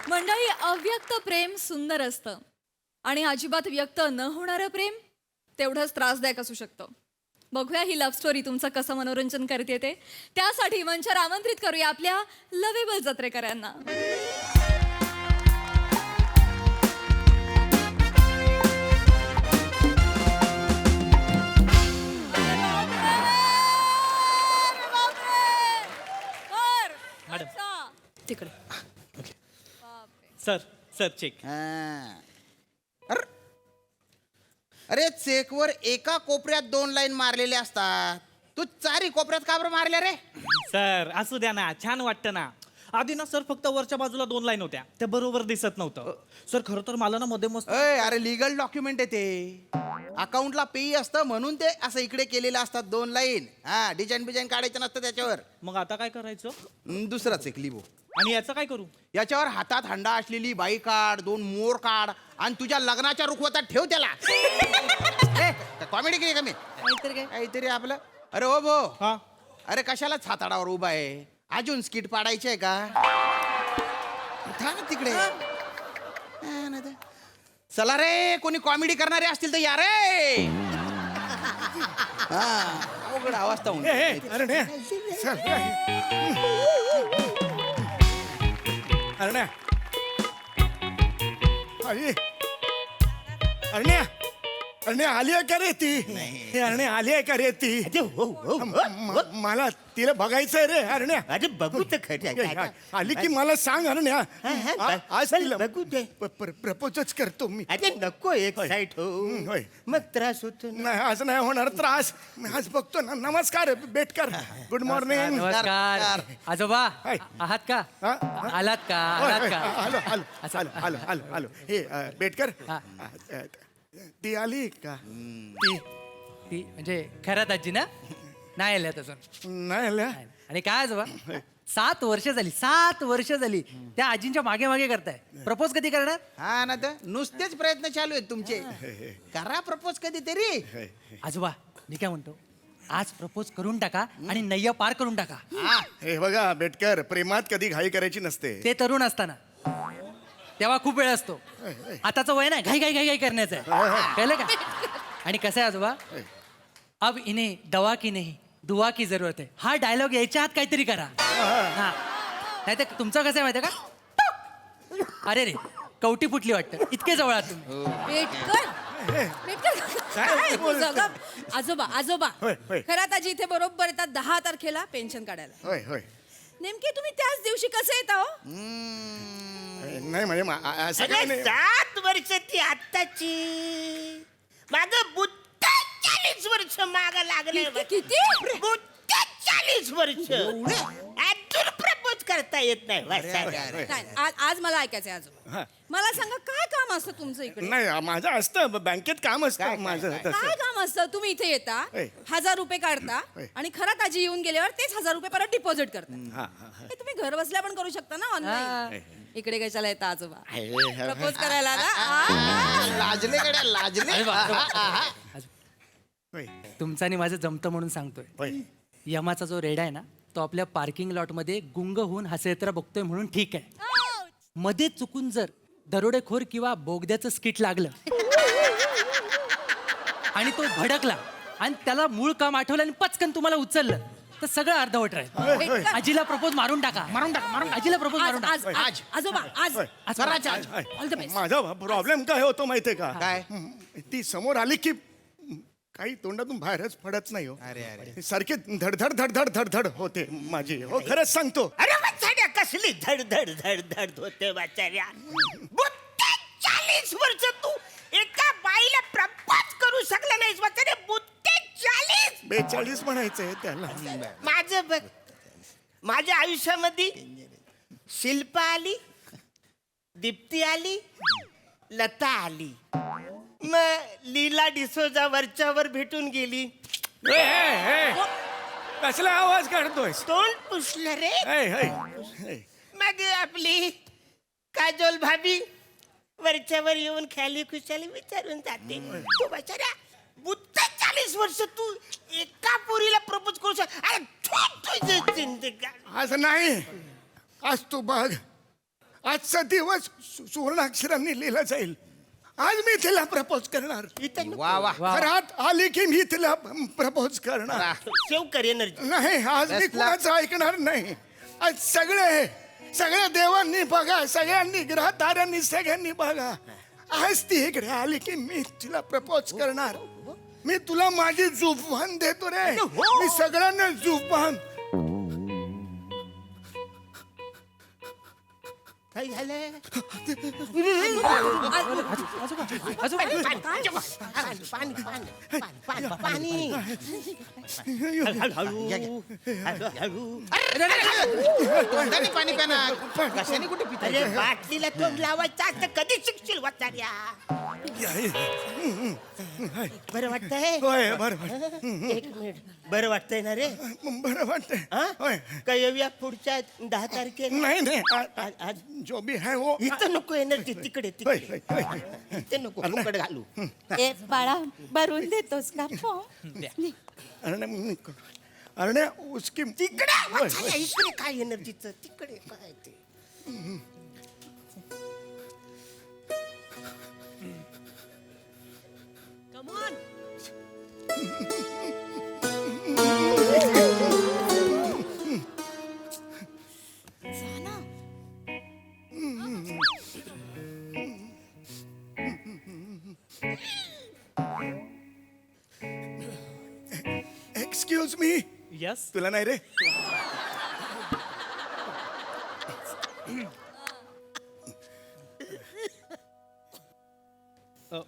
मंडळी, अव्यक्त प्रेम सुंदर असतं आणि अजिबात व्यक्त न होणारं प्रेम तेवढंच त्रासदायक असू शकतं. बघूया ही लव्ह स्टोरी तुमचं कसं मनोरंजन करते ते. त्यासाठी मंचावर आमंत्रित करूया आपल्या लवेबल जत्रेकरांना. मॅडम. तिकडे सर सर चेक. अरे चेकवर एका कोपऱ्यात 2 लाईन मारलेले असतात, तू चारी कोपऱ्यात का बरं मारल्या रे? सर असू द्या ना, छान वाटतं ना. आधी ना सर फक्त वरच्या बाजूला 2 लाईन होत्या, त्या बरोबर दिसत नव्हतं. सर खरं तर मला ना मध्ये मस्त अरे लीगल डॉक्युमेंट आहे ते, अकाउंटला पेई असतं म्हणून ते असं इकडे केलेलं असतात 2 लाईन. हा, डिझाईन बिझाईन काढायचं नसतं त्याच्यावर. मग आता काय करायचं? दुसरा चेक लिहो. आणि याचं काय करू? याच्यावर हातात हंडा असलेली बाई काढ, 2 मोर काढ आणि तुझ्या लग्नाच्या रुखवतात ठेव त्याला. कॉमेडी केली का मी? काहीतरी आपलं. अरे हो भो, हा अरे कशाला छाताडावर उभा आहे? अजून स्किट पाडायची आहे का? थांब तिकडे. चला रे, कोणी कॉमेडी करणारे असतील तर या रे. हा, अवघड आवाज तर होऊन. अरण्या अरण्या अरण्या आली आहे का रे ती? हे अरण्या आली आहे का रे ती? मला तिला बघायचंय रे अरण्या. अरे बघू तर खरं. आली की मला सांग अरण्या. आज तिला बघू दे. प्रपोजच करतो मी. अरे नको एक साईड हो, होय. मग त्रास होतो ना. नाही आज नाही होणार त्रास. मी आज बघतो ना. नमस्कार बेटकर. Good morning. नमस्कार आजोबा. हाय. आहात का? हा? आलात का? आलात का? आलो आलो आलो आलो आलो आलो. हे बेटकर, हा. ती आली का? ती म्हणजे खऱ्यात आजी ना? नाही आल्यात अजून. नाही आल्या. आणि काय आजोबा, 7 वर्ष झाली, 7 वर्ष झाली त्या आजींच्या मागे मागे करताय. प्रपोज कधी करणार? हा ना, तर नुसतेच प्रयत्न चालू आहेत तुमचे. करा प्रपोज कधीतरी. आजोबा मी काय म्हणतो, आज प्रपोज करून टाका आणि नय्या पार करून टाका. हे बघा बेटकर, प्रेमात कधी घाई करायची नसते. ते तरुण असताना तेव्हा खूप वेळ असतो. आताचं वय नाही घाई घाई घाई घाई करण्याचं आहे, कळलं का? आणि कसं आहे आजोबा, अब इन्हें दवा की नहीं दुआ की जरूरत है, हा डायलॉग यायच्या आत काहीतरी करा. हा, नाही तर तुमचं कसं आहे माहिती का? अरे रे कवटी फुटली वाटतं, इतके जवळ आहात तुम्ही. काय बोलतोय? आजोबा आजोबा होय, होय. खरं आजी इथे बरोबर येतात 10 तारखेला पेन्शन काढायला. होय होय. नेमके तुम्ही त्याच दिवशी कसे येता हो? नाही म्हणजे असं काय अरे नाही. 7 वर्ष ती आत्ताची, माग बुद्ध 40 वर्ष माग लागले. किती? बुद्ध 40 वर्ष अजून प्रपोज करता येत नाही. नाही, आज मला ऐकायचंय आजोबा. मला सांगा काय काम असतं तुमचं इकडे? नाही माझं असतं बँकेत काम असतं माझं तसं. काय काम असतं? तुम्ही इथे येता, होय. 1000 रुपये काढता होय. आणि खरंच आजी येऊन गेल्यावर तेच 1000 रुपये परत डिपॉझिट करता. हा, हा, हा. हे तुम्ही घर बसल्या पण करू शकता ना ऑनलाईन. इकडे कशाला येता आजोबा? आहे. प्रपोज करायला ना? लाजले गड्या, लाजले. अरे वा, अरे वा. होय, तुमचं आणि माझं जमतं म्हणून सांगतोय. होय. यमाचा जो रेडा आहे ना, तो आपल्या पार्किंग लॉटमध्ये गुंग होऊन हसरेत्रा बघतोय म्हणून ठीक आहे. मध्ये चुकून जर दरोडेखोर किंवा बोगद्याचं स्किट लागलं आणि तो भडकला आणि त्याला मूळ काम आठवलं आणि पचकन तुम्हाला उचललं तर सगळं अर्धवट राहील. आजीला प्रपोज मारून टाका, मारून टाका, मारून आजीला प्रपोज मारून आज टाका. आज आजोबा आज होय. आज करायचं आज. All the best. माझा प्रॉब्लेम काय होतो माहितीये का? काय? ती समोर आली की काही तोंडातून बाहेरच पडत नाही हो. अरे अरे. सारखे धडधड धडधड धडधड होते माझी. हो खरंच सांगतो. अरे वाचाड्या कसली धड धड धड धड होते वाचाड्या. बुद्ध 40 वर्ष तू एका बाईला प्रपोज करू शकला नाहीस वाचाड्या. बुद्ध 40. 42 म्हणायचंय त्याला. माझं बघ, माझ्या आयुष्यामध्ये शिल्पा आली, दीप्ती आली, लता आली, मग लीला डिसोजा वरच्यावर भेटून गेली. कसला आवाज काढतोय? तोंड पुसलं रे. मग आपली काजोल भाभी वरच्यावर येऊन खाली खुशाली विचारून जाते. तू बचारा बुद्ध 40 वर्ष तू एका पोरीला प्रपोज करू शक. अरे तुझी जिंदगी. आज नाही, आज तू बघ आजचा दिवस सुवर्णाक्षरांनी लिहिला जाईल. आज मी तिला प्रपोज करणार. इथं वा वा घरात आली की मी तिला प्रपोज करणार. सेव कर एनर्जी. नाही आज मी कुणाचं ऐकणार नाही. आज सगळ्या देवांनी बघा, सगळ्यांनी ग्रहताऱ्यांनी सगळ्यांनी बघा. आज ती इकडे आली की मी तिला प्रपोज करणार. मी तुला माझी जुबान देतो रे. मी सगळ्यांना जुबान. काय झालं? आजोबा पाणी. तोंडाने पाणी पिणार कशाने कुठे पिता अरे बाटलीला तोंड लावायचं असतं कधी शिकशील वाचाड्या. बरं वाटतंय? होय बरोबर. एक मिनिट. बरं वाटतंय ना रे? बरं वाटतंय. हा? होय. काय येऊया पुढच्या 10 तारखेला? नाही नाही आज जो भी है वो इथं नको एनर्जी, तिकडे होय, तिकडे होय, होय. इथे नको फुकट घालू. ए बाळा भरून देतोस का फॉर्म? अरे उसकी तिकडे होय, वाचाड्या, इकडे काय एनर्जीचं, तिकडे काय ते. Excuse me. यस तुला नाही रे.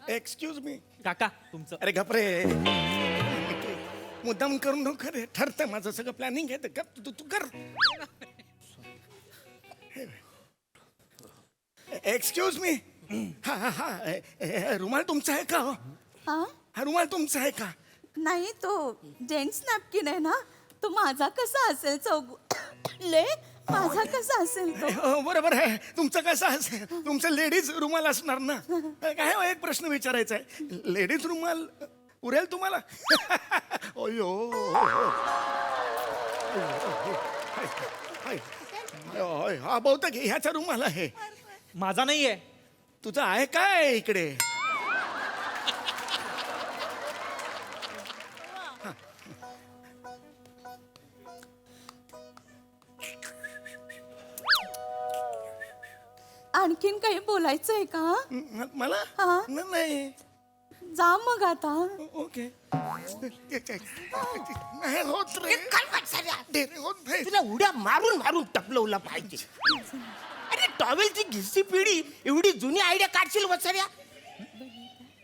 Excuse me. काका तुमचं. अरे घपरे. मुद्दाम करून नको रे. ठरतं माझं सगळं प्लॅनिंग आहे. कर तू कर. Excuse me. हा हा हा रुमाल तुमचा आहे का हो? हा हा रुमाल तुमचा आहे का? नाही तो जेंट्स नॅपकिन आहे ना. तो माझा कसा असेल ले माझा कसा असेल तो? हो, बरोबर आहे. तुमचं कसं असेल? तुमचं लेडीज रुमाल असणार ना. काय हो, एक प्रश्न विचारायचा आहे. लेडीज रुमाल पुरेल तुम्हाला? अयो हा बहुतेक ह्याचा रुमाल आहे. माझा नाहीये. तुझं आहे काय इकडे? आणखीन काही बोलायचं आहे का? मला हा. नाही. जा मग आता. ओके. नाही होत रे. काय वाचाड्या? डेरे होत नाही. तुला उड्या मारून मारून टपलवला पाहिजे. अरे टॉवेलची घिस्सी पिढी एवढी जुनी आयडिया काढशील वसाऱ्या?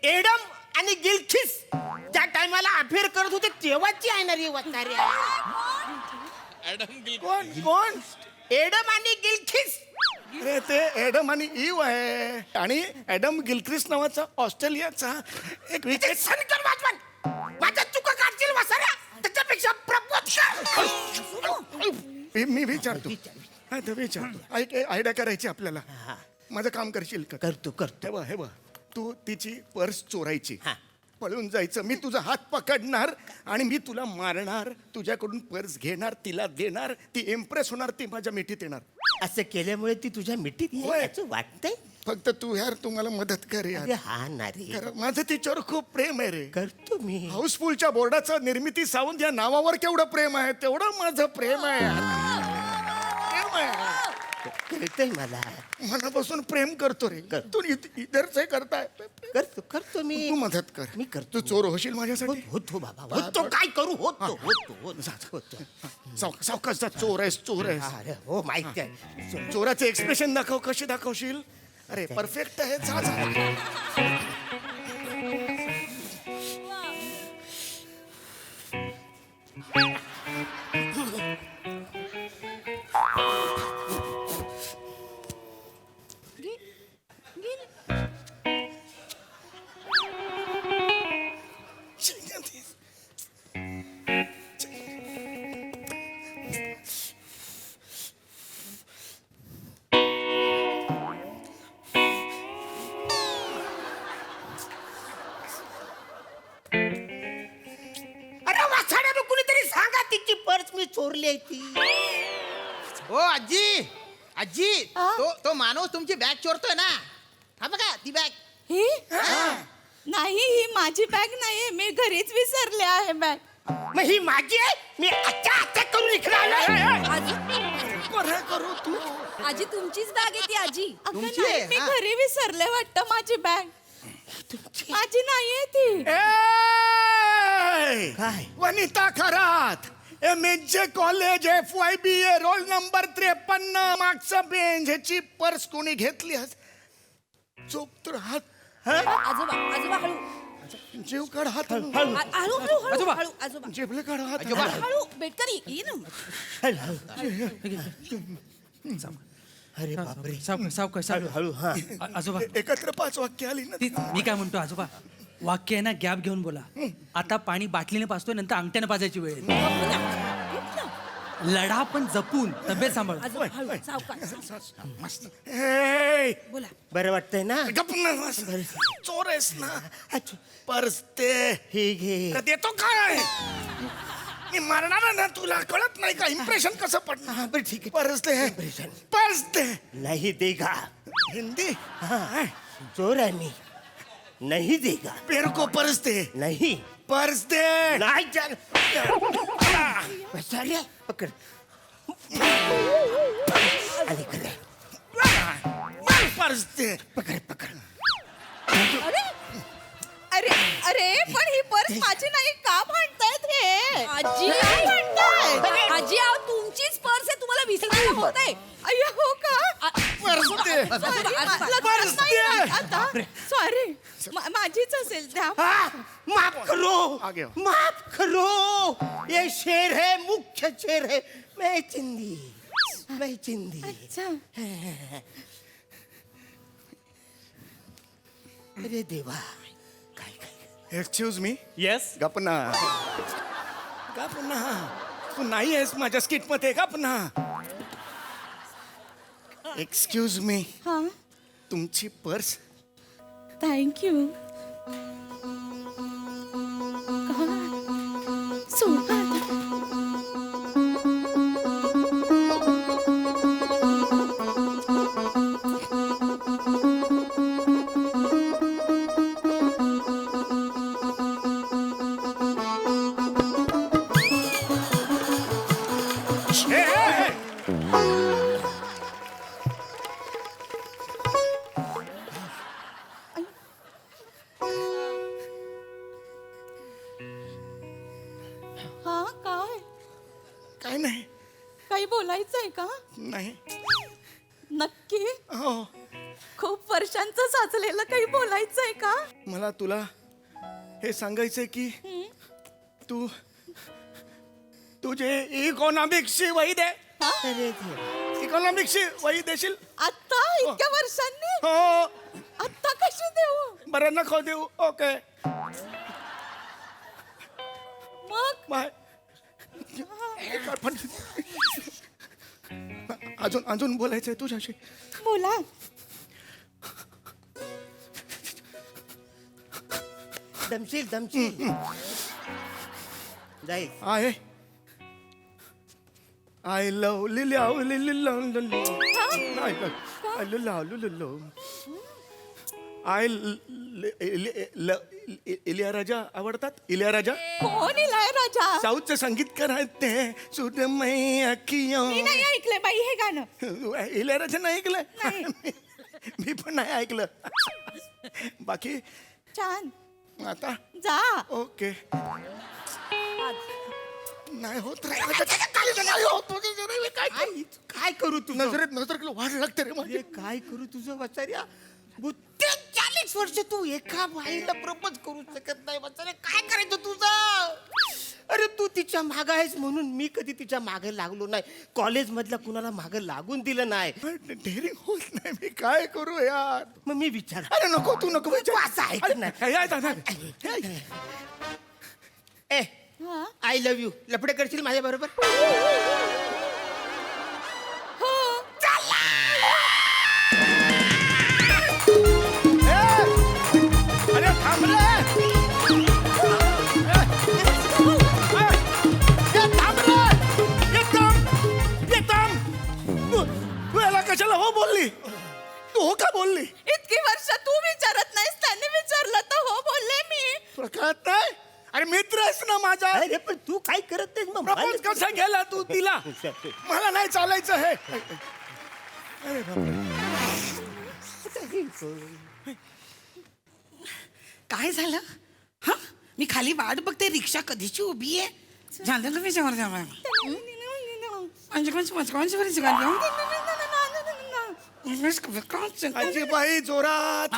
एडम आणि गिलखिस त्या टायमाला अफेअर करत होते तेव्हाची आहे ना रे वसाऱ्या. कोण? एडम आणि गिलखिस. अरे ते एडम आणि इव आहे. आणि एडम गिल्क्रिस नावाचा ऑस्ट्रेलियाचा एक ते सनकर वाचवान माझ्या चुका काढशील वसाऱ्या. त्याच्यापेक्षा प्रपोज कर. मी विचारतो. हा तर विचारतो. ऐक आयडिया करायची आपल्याला. माझं काम करशील का? करतो. हे बघ तू तिची पर्स चोरायची. हा. पळून जायचं. मी तुझा हात पकडणार आणि मी तुला मारणार. तुझ्याकडून पर्स घेणार, तिला देणार. ती इम्प्रेस होणार, ती माझ्या मिठीत येणार. असं केल्यामुळे ती तुझ्या मिठीत होय. याचं वाटतंय? फक्त तू यार तू मला मदत कर यार. अरे हा ना रे. खरं, माझं तिच्यावर खूप प्रेम आहे रे. करतो मी. हाऊसफुलच्या बोर्डाचं निर्मिती सावंत या नावावर केवढं प्रेम आहे तेवढं माझं प्रेम आहे यार. प्रेम आहे. कळतंय मला. मनापासून प्रेम करतो रे. तू इधरच करताय. करतो मी. तू मदत कर. मी करतो. तू चोर होशील माझ्यासाठी. होतो बाबा होतो. काय करू? होतो. सावकाश जा. चोर आहेस. अरे हो माहिती आहे. चोराचे एक्सप्रेशन दाखव. कशी दाखवशील? अरे परफेक्ट आहे. जा. अरे वाचाड्यानं कुणीतरी सांगा तिची पर्स मी चोरली आहे ती. हो आजी आजी हा? तो माणूस तुमची बॅग चोरतोय ना. हा बघा ती बॅग. ही नाही, ही माझी बॅग नाहीये, मी घरीच विसरले आहे बॅग. मग ही माझी आहे. मी अच्छा अच्छा करून इकडे आलोय. आजी बरं करू तू. आजी तुमचीच बॅग आहे ती आजी. अगं तुमची नाही, आहे, मी हा? घरी विसरले वाटतं माझी बॅग. माझी नाहीये ती. काय? Vanita Kharat MSJ college FYBA roll number 53 मागचं बेंच ह्याची पर्स कोणी घेतली चोप तर हात आजोबा आजोबा हळू जीव काढ हात हळू हळू हळू आजोबा. हळू आजोबा जेबले काढ हात हळू बेटकरी ये ना. अरे बापरे. सावकाश हळू हा. आजोबा एकत्र 5 वाक्य आली ना. तीच मी काय म्हणतो आजोबा, वाक्य आहे ना गॅप घेऊन बोला. आता पाणी बाटलीने पाजतोय, नंतर अंगठ्याने पाजायची वेळ आहे. लढा पण जपून, तब्येत सांभाळ. आजोबा हळू सावकाश मस्त हे बोला. बरं वाटतंय ना. गप ना मस्त. चोर आहेस ना. पर्स ते हे घे. तर देतो काय मी मारणार आहे ना तुला कळत नाही का इम्प्रेशन कसं पडणार. हा बरं ठीक आहे. पर्स ते Impression. पर्स ते नाही देगा. हिंदी हाँ चोर है मी. नहीं देगा. पेर को पर्स ते नहीं. पर्स ते नहीं चल. बेचारे पकड़. अरे करे. पर्स ते पकड़ पकड़. अरे अरे अरे पण ही पर्स माझी नाही, का म्हणतायत हे? आजी काय म्हणतायत? आजी आहो तुमचीच पर्स आहे, तुम्हाला विसरायला होत आहे. अय्या, हो का? पर्स ते Sorry, आजोबा, लक्षात नाही दे. आलं आता. Sorry. माझीच असेल त्या. हाँ, माफ करो. आगे आओ. माफ करो. ये शेर है, मुख्य शेर है. मैं चिंदी. मैं चिंदी. अच्छा. अरे देवा. काय काय. Excuse me yes. गपना तू नाही आहेस माझ्या स्किट मध्ये गपना. एक्सक्यूज मी हा, तुमची पर्स थँक्यू. सोडा आता. हा, काय? काय नाही काही बोलायचंय का? नाही नक्की? हो खूप वर्षांचं साचलेलं काही बोलायचंय का? मला तुला हे सांगायचंय की तू तुझे इकॉनॉमिक्सची वही दे. अरे देवा. इकॉनॉमिक्सची वही देशील. आता इतक्या वर्षांनी? हो आता कशी देऊ? बरं नको देऊ. ओके मग बाय. अजून बोलायचंय तुझ्याशी. बोला. दमशील दमशील. जाईल. आहे आय लव लिल्या आय इलियाराजा आवडतात. इलियाराजा कोण इलाय राजा? साऊथचे संगीतकार आहेत ते. सुदमयी अखियों. मी नाही ऐकलंय बाई हे गाणं. इलियाराजा नाही ऐकलंय. नाही. मी पण नाही ऐकलं. बाकी छान. आता जा. ओके नाही होत रे. नाही होत. काय करू तू. नजरेत वाढ लागते रे माझी. अरे काय करू तुझं बचाऱ्या. 40 वर्ष तू एका बाईला प्रपोज करू शकत नाही बचारे. काय करायचं तुझं. अरे तू तिच्या माग आहेस म्हणून मी कधी तिच्या मागे लागलो नाही. कॉलेज मधल्या कुणाला मागे लागून दिलं नाही. डेअरिंग होत नाही. मी काय करू यार. मग मी विचार. अरे नको तू नको तू असं ऐक ना. ए हा? I love you. लफडे करशील माझ्या बरोबर. हो. अरे थांब रे. थांब रे. एकदम तू याला कशा इतकी वर्ष तू विचारत नाहीस, त्यांनी विचारलं तर हो बोलले मी. तुला कळत नाही? अरे मित्र आहेस ना माझा. अरे पण तू काय करत नाहीस मग प्रपोज कसा केला तू तिला? मला नाही चालायचं हे. अरे बापरे. काय झालं? हा, मी खाली वाट बघते, रिक्षा कधीची उभी आहे. झालं का विचार आजीबाई जोरात.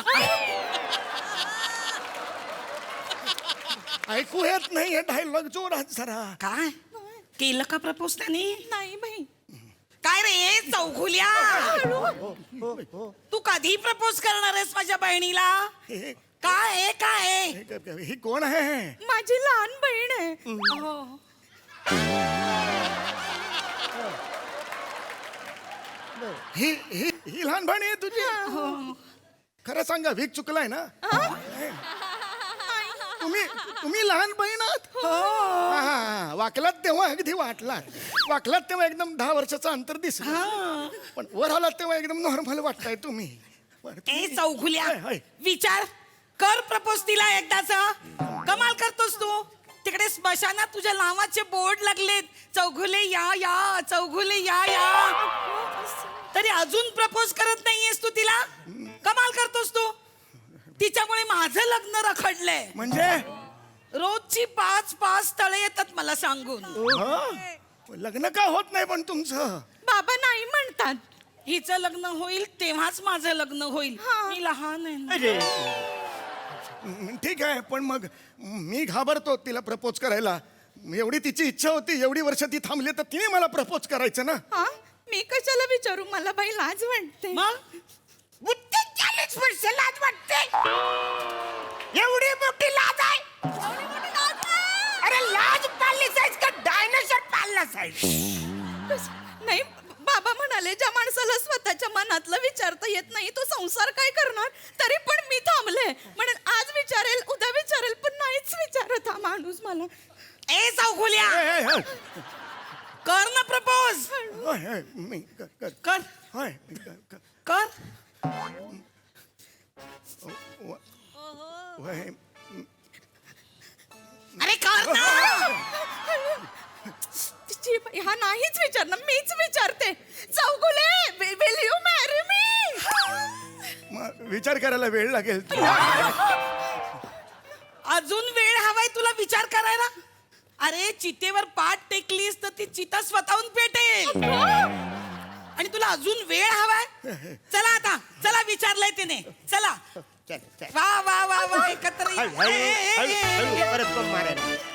ऐकू येत नाहीये डायलॉग, जोरात जरा. काय केलं का प्रपोज त्याने? नाही बाई. काय रे चौघुल्या, तू कधी प्रपोज करणार आहेस माझ्या बहिणीला? हे- काय आहे, काय आहे? ही कोण आहे? माझी लहान बहीण आहे. हो. ही ही ही लहान बहीण आहे तुझी? खरं सांगा, वीक चुकलाय ना? तुम्ही तुम्ही लहान बहीण आहात? हा, हा, वाकलात तेव्हा अगदी वाकलात तेव्हा एकदम 10 वर्षाचं अंतर दिसलं, पण वर आलात तेव्हा एकदम नॉर्मल वाटताय तुम्ही. बरं, ए तुम्ही- चौघुल्या, हाय, हाय. विचार कर प्रपोज तिला एकदाचा. कमाल करतोस तू. तिकडे स्मशानात तुझ्या नावाचे बोर्ड लागलेत, चौघुले या या, चौघुले या या, तरी अजून प्रपोज करत नाहीयेस तू तिला. कमाल करतोस तू. तिच्यामुळे माझं लग्न रखडलंय. म्हणजे रोजची 5 तळे येतात मला सांगून. हा? लग्न का होत नाही पण तुमचं? बाबा नाही म्हणतात. हिचं लग्न होईल तेव्हाच माझं लग्न होईल. मी लहान आहे ना. ठीक आहे, पण मग मी घाबरतो तिला प्रपोज करायला. एवढी तिची इच्छा होती, एवढी वर्ष ती थांबली, तर तिने मला प्रपोज करायचं ना. हा, मी कशाला विचारू, मला बाई लाज वाटते. मग बुद्धी 40 वर्ष लाज वाटते. एवढी मोठी लाज आहे. अरे लाज पाळलीच आहेस का डायनासोर पाळलाच आहे? नाही, बाबा म्हणाले ज्या माणसाला स्वतःच्या मनातलं विचारता येत नाही तो संसार काय करणार. तरी पण मी थांबले. म्हणून आज विचारेल, उद्या विचारेल, पण नाहीच विचारत हा माणूस मला. ए चौघुल्या, ए, ए, ए, कर ना प्रपोज. होय, होय, मी कर कर होय, कर. कर. होय. अरे कर ना. तिची बाई, हा नाहीच विचारणार, मीच विचारते. Chougule, will you marry me? मग विचार करायला वेळ लागेल. अजून वेळ हवाय तुला विचार करायला? अरे चितेवर पाठ टेकलीस तर ती चिता स्वतःहून पेटेल. आणि तुला अजून वेळ हवाय? चला आता, चला विचारलंय तिने, चला. चल चल वा वा वा वा, एकत्र ये. ए, ए, ए, ए, ए. परत पण मारायला